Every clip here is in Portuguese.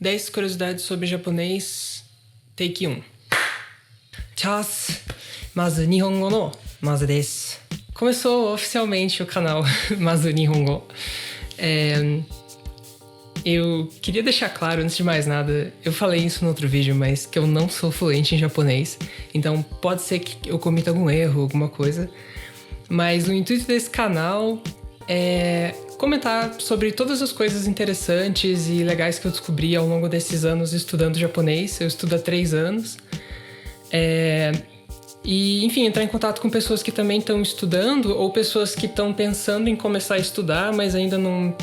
10 curiosidades sobre japonês, take 1. Tchau! Mazu Nihongo no Mazu desu. Começou oficialmente o canal Mazu Nihongo. Eu queria deixar claro, antes de mais nada, eu falei isso no outro vídeo, mas que eu não sou fluente em japonês, então pode ser que eu cometa algum erro, alguma coisa. Mas o intuito desse canal é comentar sobre todas as coisas interessantes e legais que eu descobri ao longo desses anos estudando japonês. Eu estudo há 3 anos. E, enfim, entrar em contato com pessoas que também estão estudando ou pessoas que estão pensando em começar a estudar, mas ainda não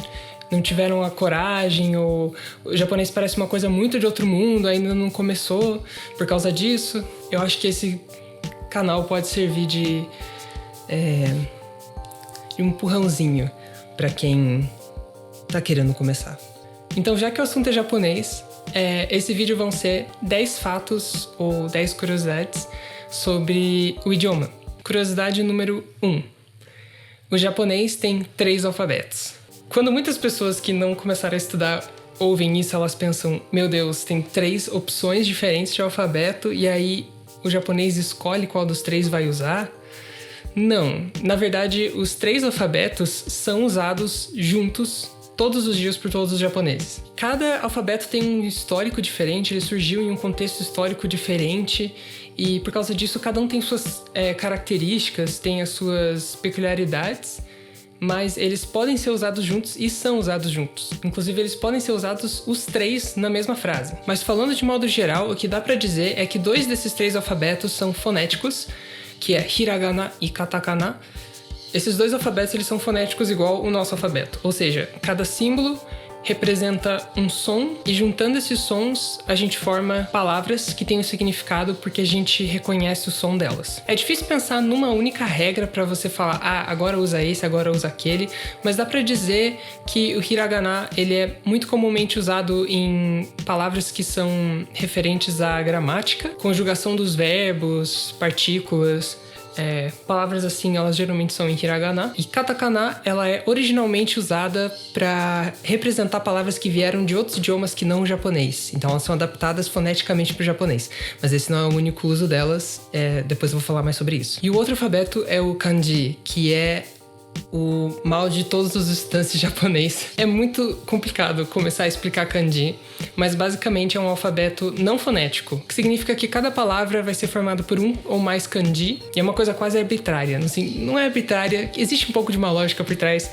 tiveram a coragem, ou o japonês parece uma coisa muito de outro mundo, ainda não começou por causa disso. Eu acho que esse canal pode servir de um empurrãozinho para quem tá querendo começar. Então, já que o assunto é japonês, esse vídeo vão ser 10 fatos ou 10 curiosidades sobre o idioma. Curiosidade número 1. O japonês tem 3 alfabetos. Quando muitas pessoas que não começaram a estudar ouvem isso, elas pensam, meu Deus, tem 3 opções diferentes de alfabeto e aí o japonês escolhe qual dos 3 vai usar? Não, na verdade, os 3 alfabetos são usados juntos todos os dias por todos os japoneses. Cada alfabeto tem um histórico diferente, ele surgiu em um contexto histórico diferente e por causa disso cada um tem suas características, tem as suas peculiaridades, mas eles podem ser usados juntos e são usados juntos. Inclusive, eles podem ser usados os 3 na mesma frase. Mas falando de modo geral, o que dá pra dizer é que 2 desses 3 alfabetos são fonéticos, que é hiragana e katakana. Esses 2 alfabetos eles são fonéticos igual o nosso alfabeto, ou seja, cada símbolo representa um som e juntando esses sons a gente forma palavras que têm um significado porque a gente reconhece o som delas. É difícil pensar numa única regra para você falar, agora usa esse, agora usa aquele, mas dá para dizer que o hiragana ele é muito comumente usado em palavras que são referentes à gramática, conjugação dos verbos, partículas. Palavras assim, elas geralmente são em hiragana. E katakana, ela é originalmente usada para representar palavras que vieram de outros idiomas que não o japonês. Então elas são adaptadas foneticamente para o japonês. Mas esse não é o único uso delas. Depois eu vou falar mais sobre isso. E o outro alfabeto é o kanji, que é o mal de todos os estudantes de japonês. É muito complicado começar a explicar kanji, mas basicamente é um alfabeto não fonético, que significa que cada palavra vai ser formada por um ou mais kanji, e é uma coisa quase arbitrária. Assim, não é arbitrária, existe um pouco de uma lógica por trás,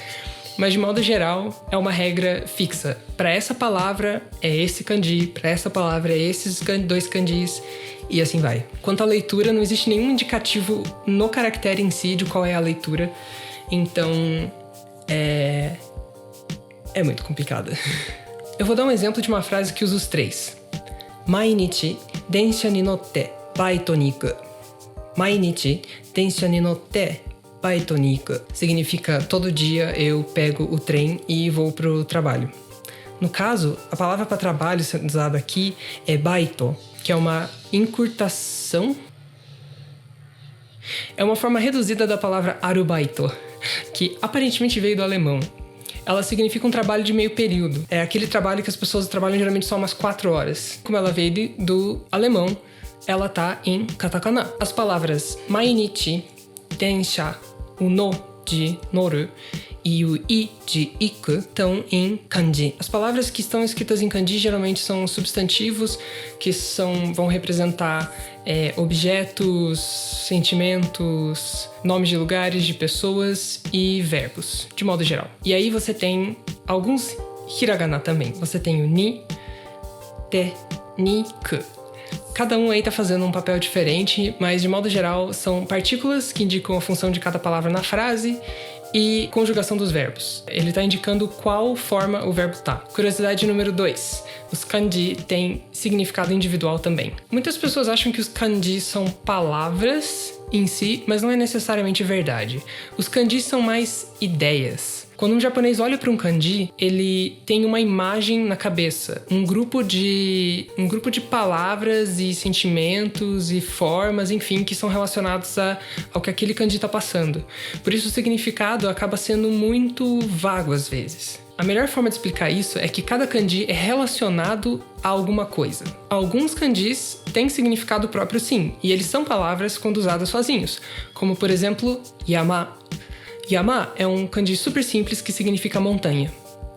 mas de modo geral é uma regra fixa. Para essa palavra é esse kanji, para essa palavra é esses 2 kanjis, e assim vai. Quanto à leitura, não existe nenhum indicativo no caractere em si de qual é a leitura. Então, é muito complicada. Eu vou dar um exemplo de uma frase que usa os 3. Mainichi densha ni notte baito ni iku. Mainichi densha ni notte baito ni iku. Significa todo dia eu pego o trem e vou pro trabalho. No caso, a palavra para trabalho sendo usada aqui é baito, que é uma encurtação. É uma forma reduzida da palavra arubaito, que aparentemente veio do alemão. Ela significa um trabalho de meio período. É aquele trabalho que as pessoas trabalham geralmente só umas 4 horas. Como ela veio do alemão, ela tá em katakana. As palavras mainichi, densha, o no de noru e o i de iku estão em kanji. As palavras que estão escritas em kanji geralmente são substantivos que vão representar objetos, sentimentos, nomes de lugares, de pessoas e verbos, de modo geral. E aí você tem alguns hiragana também. Você tem o ni, te, ni, ku. Cada um aí tá fazendo um papel diferente, mas de modo geral são partículas que indicam a função de cada palavra na frase e conjugação dos verbos. Ele tá indicando qual forma o verbo tá. Curiosidade número 2. Os kanji têm significado individual também. Muitas pessoas acham que os kanji são palavras em si, mas não é necessariamente verdade. Os kanji são mais ideias. Quando um japonês olha para um kanji, ele tem uma imagem na cabeça, um grupo de palavras e sentimentos e formas, enfim, que são relacionados ao que aquele kanji está passando. Por isso o significado acaba sendo muito vago às vezes. A melhor forma de explicar isso é que cada kanji é relacionado a alguma coisa. Alguns kanjis têm significado próprio sim, e eles são palavras quando usadas sozinhos, como por exemplo, yama. Yama é um kanji super simples que significa montanha.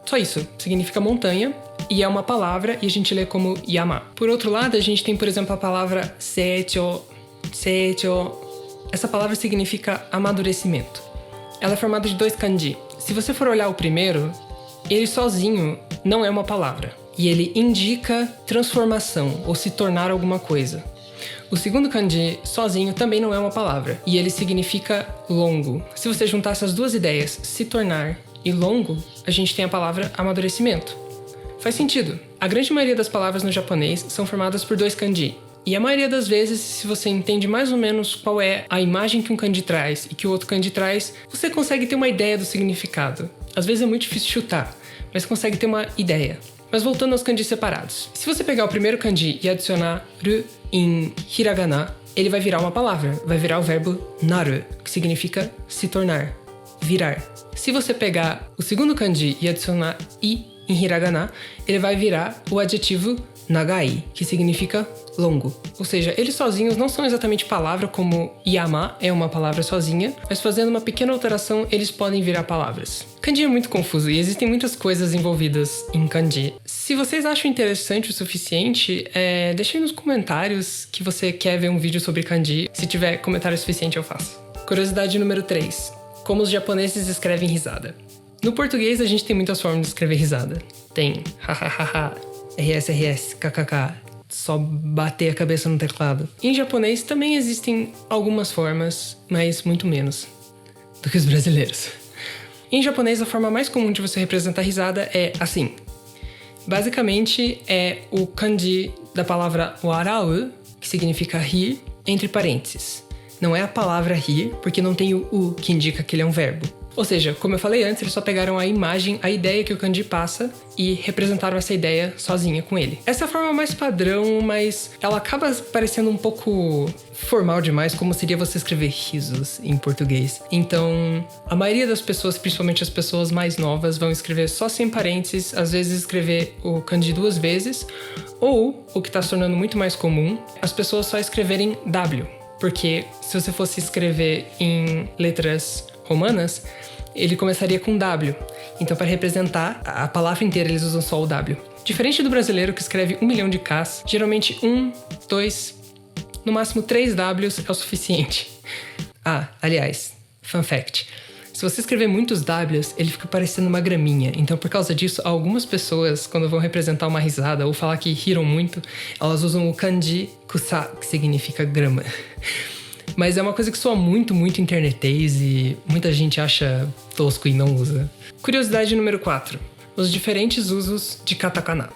Só isso, significa montanha, e é uma palavra e a gente lê como yama. Por outro lado, a gente tem, por exemplo, a palavra secho. Essa palavra significa amadurecimento. Ela é formada de 2 kanji. Se você for olhar o primeiro, ele sozinho não é uma palavra. E ele indica transformação ou se tornar alguma coisa. O segundo kanji sozinho também não é uma palavra. E ele significa longo. Se você juntar essas duas ideias, se tornar e longo, a gente tem a palavra amadurecimento. Faz sentido. A grande maioria das palavras no japonês são formadas por 2 kanji. E a maioria das vezes, se você entende mais ou menos qual é a imagem que um kanji traz e que o outro kanji traz, você consegue ter uma ideia do significado. Às vezes é muito difícil chutar, mas consegue ter uma ideia. Mas voltando aos kanjis separados. Se você pegar o primeiro kanji e adicionar ru em hiragana, ele vai virar uma palavra. Vai virar o verbo naru, que significa se tornar, virar. Se você pegar o segundo kanji e adicionar i em hiragana, ele vai virar o adjetivo nagai, que significa longo. Ou seja, eles sozinhos não são exatamente palavra como yama é uma palavra sozinha, mas fazendo uma pequena alteração, eles podem virar palavras. Kanji é muito confuso e existem muitas coisas envolvidas em kanji. Se vocês acham interessante o suficiente, deixem nos comentários que você quer ver um vídeo sobre kanji. Se tiver comentário suficiente, eu faço. Curiosidade número 3. Como os japoneses escrevem risada. No português, a gente tem muitas formas de escrever risada. Tem hahaha, RS, KKK, só bater a cabeça no teclado. Em japonês também existem algumas formas, mas muito menos do que os brasileiros. Em japonês, a forma mais comum de você representar risada é assim. Basicamente, é o kanji da palavra warau, que significa rir, entre parênteses. Não é a palavra rir, porque não tem o u, que indica que ele é um verbo. Ou seja, como eu falei antes, eles só pegaram a imagem, a ideia que o kanji passa e representaram essa ideia sozinha com ele. Essa é a forma mais padrão, mas ela acaba parecendo um pouco formal demais, como seria você escrever risos em português. Então, a maioria das pessoas, principalmente as pessoas mais novas, vão escrever só sem parênteses, às vezes escrever o kanji 2 vezes, ou, o que está se tornando muito mais comum, as pessoas só escreverem W. Porque se você fosse escrever em letras romanas, ele começaria com W. Então, para representar a palavra inteira, eles usam só o W. Diferente do brasileiro, que escreve 1 milhão de Ks, geralmente 1, 2, no máximo 3 Ws é o suficiente. Ah, aliás, fun fact. Se você escrever muitos Ws, ele fica parecendo uma graminha. Então, por causa disso, algumas pessoas, quando vão representar uma risada ou falar que riram muito, elas usam o kanji kusa, que significa grama. Mas é uma coisa que soa muito internetês e muita gente acha tosco e não usa. Curiosidade número 4. Os diferentes usos de katakana.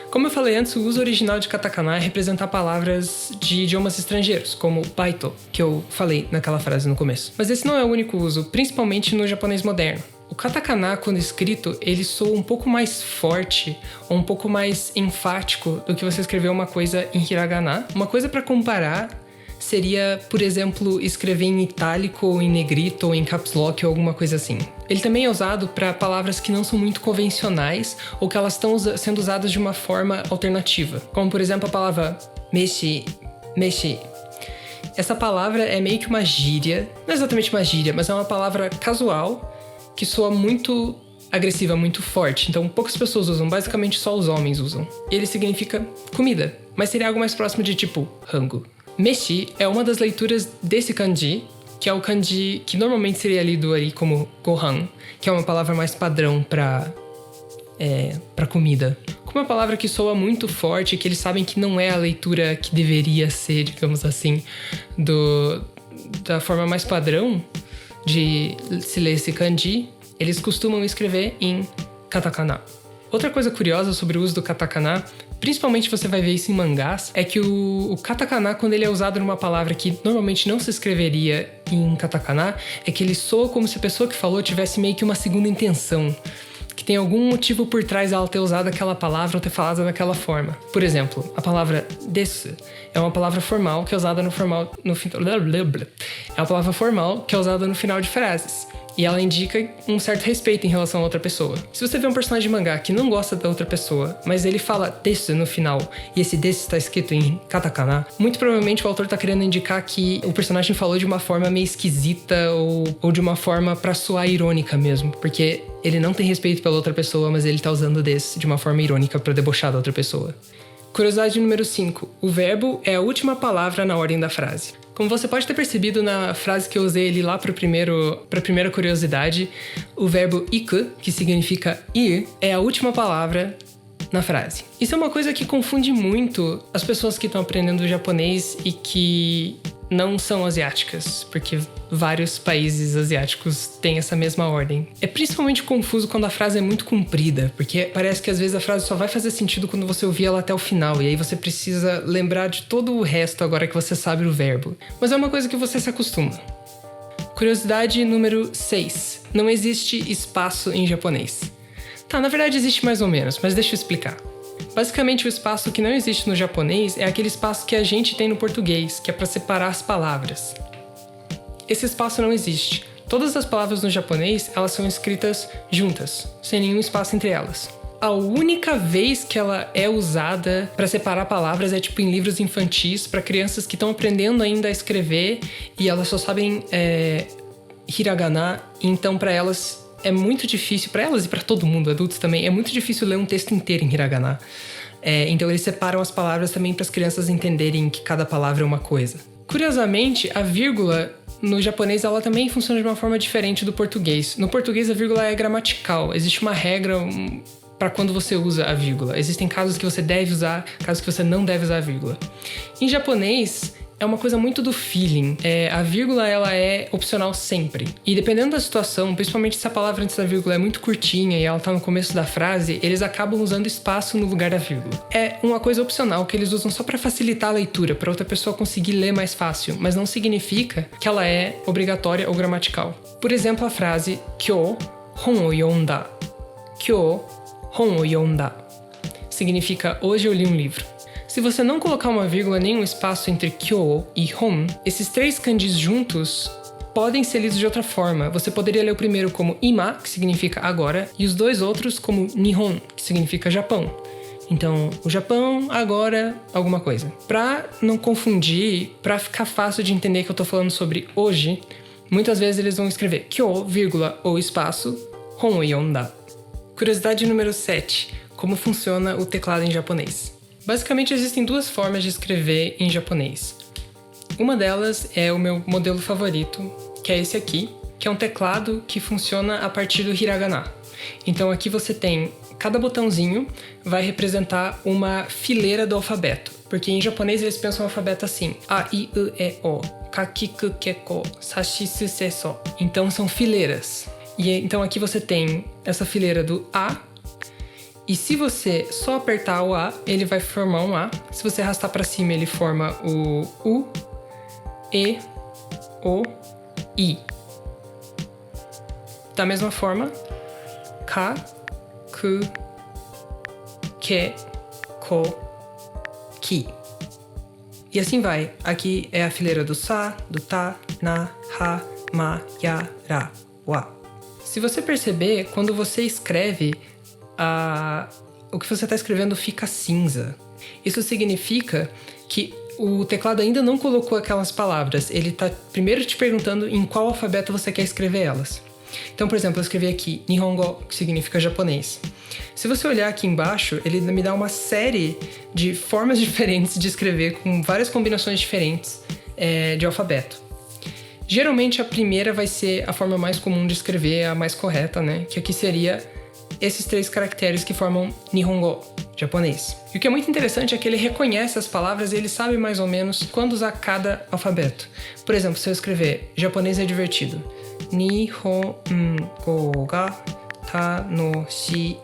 Como eu falei antes, o uso original de katakana é representar palavras de idiomas estrangeiros, como baito, que eu falei naquela frase no começo. Mas esse não é o único uso, principalmente no japonês moderno. O katakana, quando escrito, ele soa um pouco mais forte ou um pouco mais enfático do que você escrever uma coisa em hiragana. Uma coisa para comparar seria, por exemplo, escrever em itálico ou em negrito ou em caps lock ou alguma coisa assim. Ele também é usado para palavras que não são muito convencionais ou que elas estão sendo usadas de uma forma alternativa. Como, por exemplo, a palavra meshi. Essa palavra é meio que uma gíria, não é exatamente uma gíria, mas é uma palavra casual que soa muito agressiva, muito forte. Então, poucas pessoas usam, basicamente só os homens usam. Ele significa comida, mas seria algo mais próximo de tipo rango. Meshi é uma das leituras desse kanji, que é o kanji que normalmente seria lido aí como gohan, que é uma palavra mais padrão para comida. Como uma palavra que soa muito forte, que eles sabem que não é a leitura que deveria ser, digamos assim, da forma mais padrão de se ler esse kanji, eles costumam escrever em katakana. Outra coisa curiosa sobre o uso do katakana, principalmente você vai ver isso em mangás, é que o katakana, quando ele é usado numa palavra que normalmente não se escreveria em katakana, é que ele soa como se a pessoa que falou tivesse meio que uma segunda intenção, que tem algum motivo por trás dela ter usado aquela palavra ou ter falado daquela forma. Por exemplo, a palavra desu é uma palavra formal que é usada no final de frases. E ela indica um certo respeito em relação a outra pessoa. Se você vê um personagem de mangá que não gosta da outra pessoa, mas ele fala desu no final, e esse desu está escrito em katakana, muito provavelmente o autor tá querendo indicar que o personagem falou de uma forma meio esquisita ou de uma forma pra soar irônica mesmo. Porque ele não tem respeito pela outra pessoa, mas ele tá usando desu de uma forma irônica pra debochar da outra pessoa. Curiosidade número 5. O verbo é a última palavra na ordem da frase. Como você pode ter percebido na frase que eu usei ali lá pra primeira curiosidade, o verbo iku, que significa ir, é a última palavra na frase. Isso é uma coisa que confunde muito as pessoas que estão aprendendo japonês e que não são asiáticas, porque vários países asiáticos têm essa mesma ordem. É principalmente confuso quando a frase é muito comprida, porque parece que às vezes a frase só vai fazer sentido quando você ouvir ela até o final, e aí você precisa lembrar de todo o resto agora que você sabe o verbo. Mas é uma coisa que você se acostuma. Curiosidade número 6. Não existe espaço em japonês. Tá, na verdade existe mais ou menos, mas deixa eu explicar. Basicamente, o espaço que não existe no japonês é aquele espaço que a gente tem no português, que é para separar as palavras. Esse espaço não existe. Todas as palavras no japonês, elas são escritas juntas, sem nenhum espaço entre elas. A única vez que ela é usada para separar palavras é tipo em livros infantis para crianças que estão aprendendo ainda a escrever e elas só sabem hiragana, então para elas é muito difícil, para elas e para todo mundo, adultos também, é muito difícil ler um texto inteiro em hiragana. Então eles separam as palavras também para as crianças entenderem que cada palavra é uma coisa. Curiosamente, a vírgula no japonês ela também funciona de uma forma diferente do português. No português a vírgula é gramatical, existe uma regra para quando você usa a vírgula. Existem casos que você deve usar, casos que você não deve usar a vírgula. Em japonês, é uma coisa muito do feeling. A vírgula, ela é opcional sempre. E dependendo da situação, principalmente se a palavra antes da vírgula é muito curtinha e ela tá no começo da frase, eles acabam usando espaço no lugar da vírgula. É uma coisa opcional que eles usam só pra facilitar a leitura, pra outra pessoa conseguir ler mais fácil, mas não significa que ela é obrigatória ou gramatical. Por exemplo, a frase Kyou hon o yonda. Kyou hon o yonda significa hoje eu li um livro. Se você não colocar uma vírgula nem um espaço entre kyo e hon, esses três kanjis juntos podem ser lidos de outra forma. Você poderia ler o primeiro como ima, que significa agora, e os dois outros como nihon, que significa Japão. Então, o Japão, agora, alguma coisa. Pra não confundir, pra ficar fácil de entender que eu tô falando sobre hoje, muitas vezes eles vão escrever kyo, vírgula, ou espaço, hon o yonda. Curiosidade número 7. Como funciona o teclado em japonês? Basicamente, existem duas formas de escrever em japonês. Uma delas é o meu modelo favorito, que é esse aqui, que é um teclado que funciona a partir do hiragana. Então aqui você tem, cada botãozinho vai representar uma fileira do alfabeto, porque em japonês eles pensam o alfabeto assim: A, I, U, E, O, Kaki, Ku, Keko, Sashi, Su, Se, So. Então são fileiras. E então aqui você tem essa fileira do A, e se você só apertar o A, ele vai formar um A. Se você arrastar para cima, ele forma o U, E, O, I. Da mesma forma, Ka, Ku, Ke, Ko, Ki. E assim vai. Aqui é a fileira do Sa, do Ta, Na, Ha, Ma, Ya, Ra, Wa. Se você perceber, quando você escreve, o que você está escrevendo fica cinza. Isso significa que o teclado ainda não colocou aquelas palavras. Ele está primeiro te perguntando em qual alfabeto você quer escrever elas. Então, por exemplo, eu escrevi aqui Nihongo, que significa japonês. Se você olhar aqui embaixo, ele me dá uma série de formas diferentes de escrever, com várias combinações diferentes de alfabeto. Geralmente, a primeira vai ser a forma mais comum de escrever, a mais correta, né? Que aqui seria esses 3 caracteres que formam Nihongo, japonês. E o que é muito interessante é que ele reconhece as palavras e ele sabe mais ou menos quando usar cada alfabeto. Por exemplo, se eu escrever japonês é divertido, Nihongo ga tanoshii,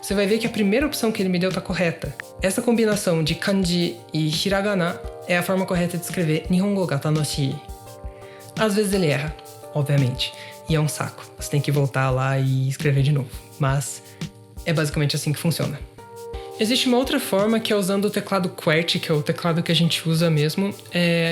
você vai ver que a primeira opção que ele me deu tá correta. Essa combinação de kanji e hiragana é a forma correta de escrever Nihongo ga tanoshii. Às vezes ele erra, obviamente. E é um saco. Você tem que voltar lá e escrever de novo. Mas é basicamente assim que funciona. Existe uma outra forma que é usando o teclado QWERTY, que é o teclado que a gente usa mesmo.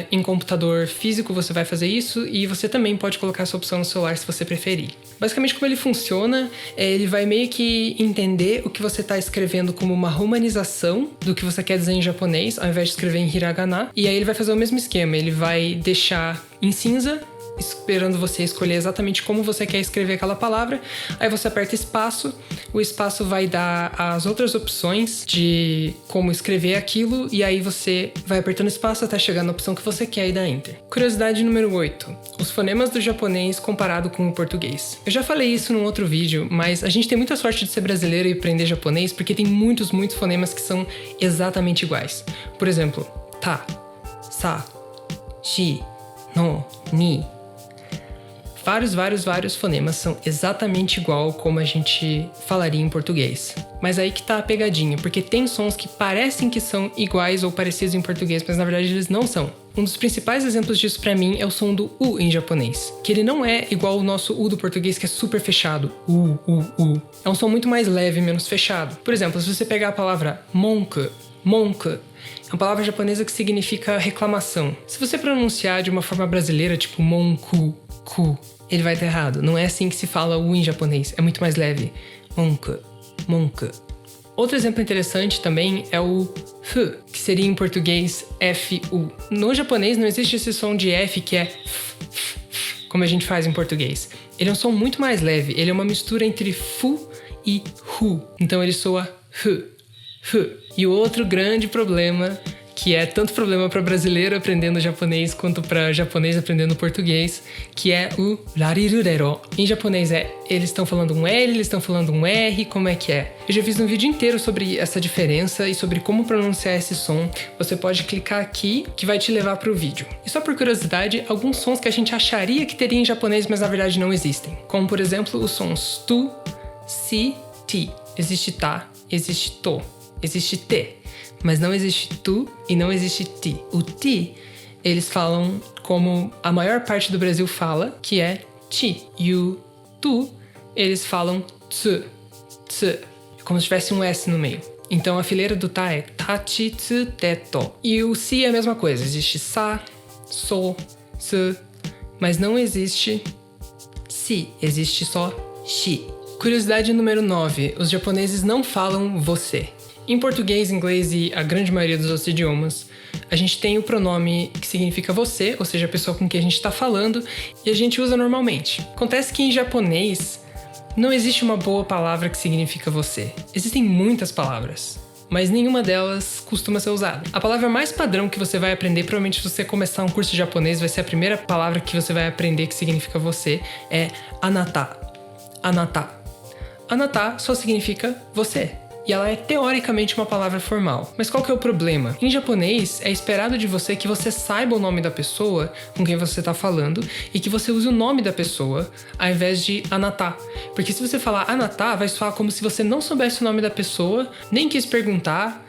Em computador físico você vai fazer isso e você também pode colocar essa opção no celular se você preferir. Basicamente como ele funciona, ele vai meio que entender o que você está escrevendo como uma romanização do que você quer dizer em japonês, ao invés de escrever em hiragana. E aí ele vai fazer o mesmo esquema, ele vai deixar em cinza, esperando você escolher exatamente como você quer escrever aquela palavra. Aí você aperta espaço, o espaço vai dar as outras opções de como escrever aquilo, e aí você vai apertando espaço até chegar na opção que você quer e dá Enter. Curiosidade número 8. Os fonemas do japonês comparado com o português. Eu já falei isso num outro vídeo, mas a gente tem muita sorte de ser brasileiro e aprender japonês porque tem muitos fonemas que são exatamente iguais. Por exemplo, ta, sa, shi, no, ni. Vários fonemas são exatamente igual como a gente falaria em português. Mas aí que tá a pegadinha, porque tem sons que parecem que são iguais ou parecidos em português, mas na verdade eles não são. Um dos principais exemplos disso pra mim é o som do U em japonês, que ele não é igual o nosso U do português, que é super fechado. U. É um som muito mais leve, menos fechado. Por exemplo, se você pegar a palavra monk, é uma palavra japonesa que significa reclamação. Se você pronunciar de uma forma brasileira, tipo monku, ele vai estar errado. Não é assim que se fala U em japonês. É muito mais leve. Monk. Outro exemplo interessante também é o F, que seria em português F-U. No japonês não existe esse som de F que é como a gente faz em português. Ele é um som muito mais leve. Ele é uma mistura entre Fu e Hu. Então ele soa F. E o outro grande problema, que é tanto problema para brasileiro aprendendo japonês quanto para japonês aprendendo português, que é o larirurero. Em japonês eles estão falando um L, eles estão falando um R, como é que é? Eu já fiz um vídeo inteiro sobre essa diferença e sobre como pronunciar esse som. Você pode clicar aqui que vai te levar para o vídeo. E só por curiosidade, alguns sons que a gente acharia que teria em japonês, mas na verdade não existem. Como por exemplo os sons tu, si, ti. Existe ta, existe to, existe te. Mas não existe tu e não existe ti. O ti, eles falam como a maior parte do Brasil fala, que é ti. E o tu, eles falam tsu. Como se tivesse um S no meio. Então a fileira do ta é tachi, tsu, te, to. E o si é a mesma coisa. Existe sa, so, su. Mas não existe si. Existe só shi. Curiosidade número 9. Os japoneses não falam você. Em português, inglês e a grande maioria dos outros idiomas, a gente tem o pronome que significa você, ou seja, a pessoa com quem a gente está falando, e a gente usa normalmente. Acontece que em japonês não existe uma boa palavra que significa você. Existem muitas palavras, mas nenhuma delas costuma ser usada. A palavra mais padrão que você vai aprender, provavelmente se você começar um curso de japonês, vai ser a primeira palavra que você vai aprender que significa você, é anata. Anata só significa você. E ela é teoricamente uma palavra formal. Mas qual que é o problema? Em japonês, é esperado de você que você saiba o nome da pessoa com quem você está falando e que você use o nome da pessoa ao invés de anata. Porque se você falar anata, vai soar como se você não soubesse o nome da pessoa, nem quis perguntar,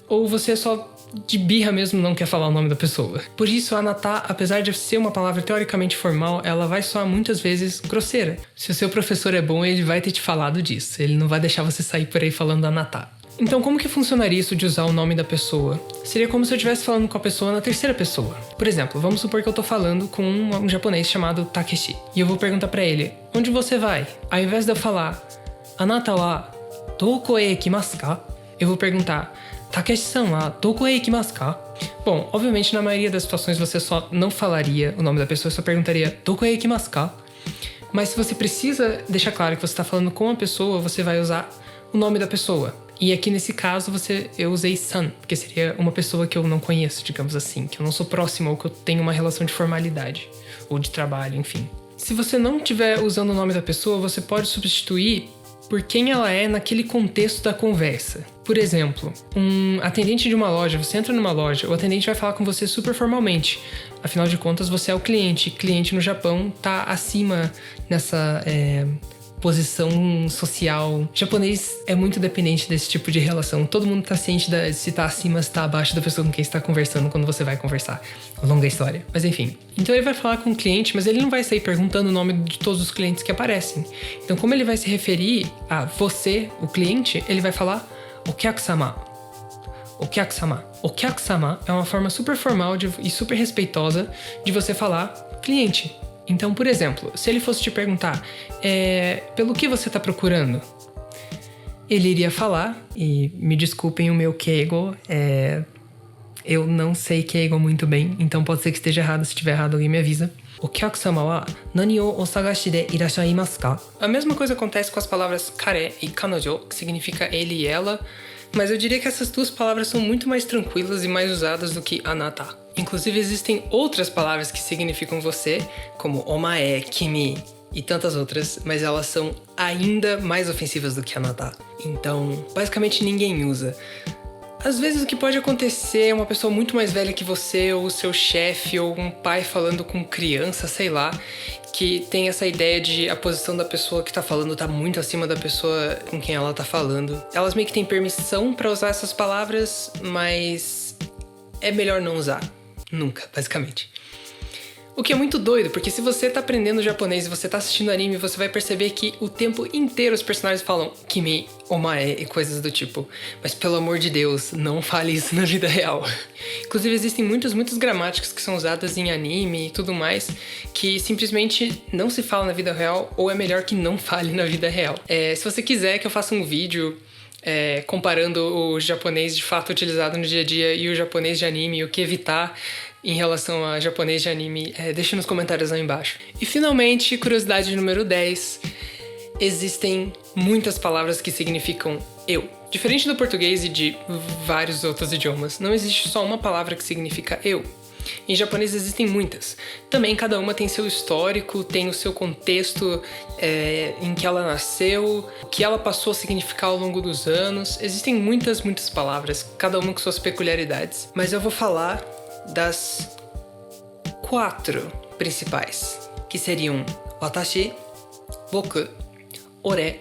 ou você só de birra mesmo não quer falar o nome da pessoa. Por isso, anata, apesar de ser uma palavra teoricamente formal, ela vai soar muitas vezes grosseira. Se o seu professor é bom, ele vai ter te falado disso. Ele não vai deixar você sair por aí falando anata. Então, como que funcionaria isso de usar o nome da pessoa? Seria como se eu estivesse falando com a pessoa na terceira pessoa. Por exemplo, vamos supor que eu tô falando com um japonês chamado Takeshi. E eu vou perguntar pra ele, onde você vai? Ao invés de eu falar, anata wa doko e ikimasu ka? Eu vou perguntar, Takeshi-san wa doko e ikimasu ka? Bom, obviamente na maioria das situações você só não falaria o nome da pessoa, só perguntaria doko e ikimasu ka? Mas se você precisa deixar claro que você está falando com a pessoa, você vai usar o nome da pessoa. E aqui nesse caso eu usei san, porque seria uma pessoa que eu não conheço, digamos assim, que eu não sou próximo ou que eu tenho uma relação de formalidade ou de trabalho, enfim. Se você não estiver usando o nome da pessoa, você pode substituir por quem ela é naquele contexto da conversa. Por exemplo, um atendente de uma loja, você entra numa loja, o atendente vai falar com você super formalmente. Afinal de contas, você é o cliente. Cliente no Japão tá acima nessa posição social. O japonês é muito dependente desse tipo de relação. Todo mundo tá ciente de se tá acima, se tá abaixo da pessoa com quem está conversando quando você vai conversar. Longa história. Mas enfim. Então ele vai falar com o cliente, mas ele não vai sair perguntando o nome de todos os clientes que aparecem. Então como ele vai se referir a você, o cliente, ele vai falar Okyaku-sama. Okyakusama. Okyakusama é uma forma super formal e super respeitosa de você falar cliente. Então, por exemplo, se ele fosse te perguntar pelo que você está procurando, ele iria falar, e me desculpem o meu keigo, eu não sei keigo muito bem, então pode ser que esteja errado. Se estiver errado, alguém me avisa. Okyakusama wa nani o osagashi de irashaimasu ka? A mesma coisa acontece com as palavras kare e kanojo, que significa ele e ela, mas eu diria que essas duas palavras são muito mais tranquilas e mais usadas do que anata. Inclusive, existem outras palavras que significam você, como omae, kimi e tantas outras, mas elas são ainda mais ofensivas do que anata. Então, basicamente ninguém usa. Às vezes o que pode acontecer é uma pessoa muito mais velha que você, ou o seu chefe, ou um pai falando com criança, sei lá, que tem essa ideia de a posição da pessoa que tá falando tá muito acima da pessoa com quem ela tá falando. Elas meio que têm permissão pra usar essas palavras, mas é melhor não usar. Nunca, basicamente. O que é muito doido, porque se você tá aprendendo japonês e você tá assistindo anime, você vai perceber que o tempo inteiro os personagens falam kimi, omae e coisas do tipo. Mas pelo amor de Deus, não fale isso na vida real. Inclusive existem muitas gramáticas que são usadas em anime e tudo mais, que simplesmente não se fala na vida real, ou é melhor que não fale na vida real. Se você quiser que eu faça um vídeo comparando o japonês de fato utilizado no dia a dia e o japonês de anime, o que evitar em relação a japonês de anime, deixa nos comentários lá embaixo. E finalmente, curiosidade número 10, existem muitas palavras que significam eu. Diferente do português e de vários outros idiomas, não existe só uma palavra que significa eu. Em japonês existem muitas. Também cada uma tem seu histórico, tem o seu contexto em que ela nasceu, o que ela passou a significar ao longo dos anos. Existem muitas palavras, cada uma com suas peculiaridades. Mas eu vou falar das 4 principais, que seriam watashi, boku, ore,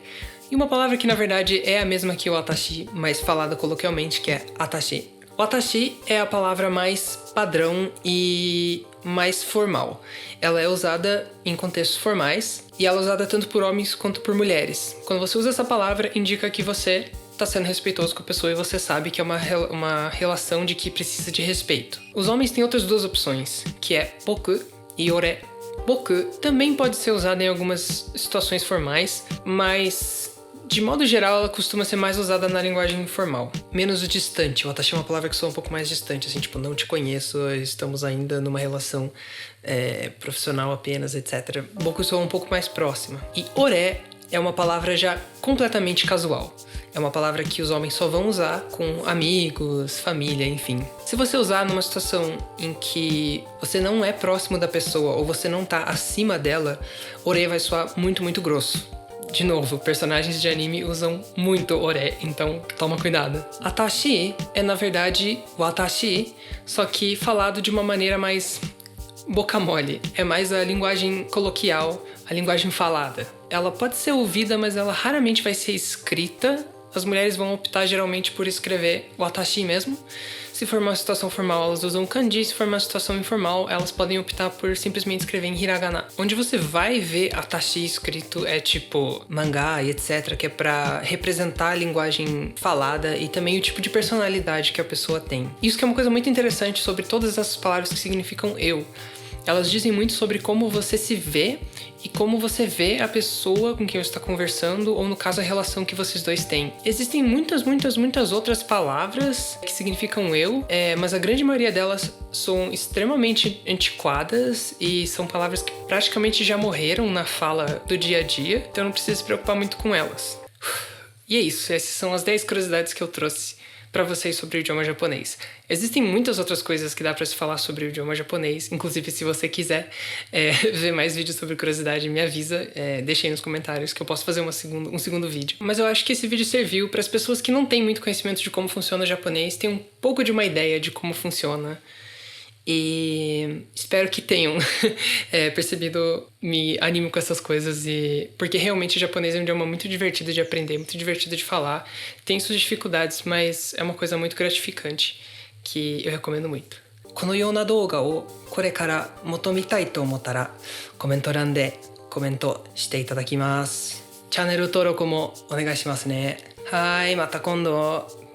e uma palavra que na verdade é a mesma que o watashi, mas falada coloquialmente, que é atashi. O atashi é a palavra mais padrão e mais formal. Ela é usada em contextos formais e ela é usada tanto por homens quanto por mulheres. Quando você usa essa palavra, indica que você está sendo respeitoso com a pessoa e você sabe que é uma relação de que precisa de respeito. Os homens têm outras 2 opções, que é boku e ore. Boku também pode ser usada em algumas situações formais, mas de modo geral, ela costuma ser mais usada na linguagem informal. Menos o distante. Eu achei uma palavra que soa um pouco mais distante, assim, tipo, não te conheço, estamos ainda numa relação profissional apenas, etc. Boku soa um pouco mais próxima. E ore é uma palavra já completamente casual. É uma palavra que os homens só vão usar com amigos, família, enfim. Se você usar numa situação em que você não é próximo da pessoa ou você não tá acima dela, ore vai soar muito grosso. De novo, personagens de anime usam muito ore, então toma cuidado. Atashi é, na verdade, watashi, só que falado de uma maneira mais boca mole. É mais a linguagem coloquial, a linguagem falada. Ela pode ser ouvida, mas ela raramente vai ser escrita. As mulheres vão optar geralmente por escrever watashi mesmo. Se for uma situação formal, elas usam kanji. Se for uma situação informal, elas podem optar por simplesmente escrever em hiragana. Onde você vai ver atashi escrito é tipo mangá e etc, que é pra representar a linguagem falada e também o tipo de personalidade que a pessoa tem. Isso que é uma coisa muito interessante sobre todas essas palavras que significam eu. Elas dizem muito sobre como você se vê e como você vê a pessoa com quem você está conversando, ou no caso, a relação que vocês dois têm. Existem muitas outras palavras que significam eu, mas a grande maioria delas são extremamente antiquadas e são palavras que praticamente já morreram na fala do dia a dia, então não precisa se preocupar muito com elas. E é isso, essas são as 10 curiosidades que eu trouxe para vocês sobre o idioma japonês. Existem muitas outras coisas que dá para se falar sobre o idioma japonês, inclusive se você quiser ver mais vídeos sobre curiosidade, me avisa, deixa aí nos comentários que eu posso fazer um segundo vídeo. Mas eu acho que esse vídeo serviu para as pessoas que não têm muito conhecimento de como funciona o japonês, ter um pouco de uma ideia de como funciona. E espero que tenham percebido, me animo com essas coisas, porque realmente o japonês é um idioma muito divertido de aprender, muito divertido de falar. Tem suas dificuldades, mas é uma coisa muito gratificante que eu recomendo muito. このような動画をこれから求めたいと思ったらコメント欄でコメントしていただきます。チャンネル登録もお願いしますね。はい、また今度。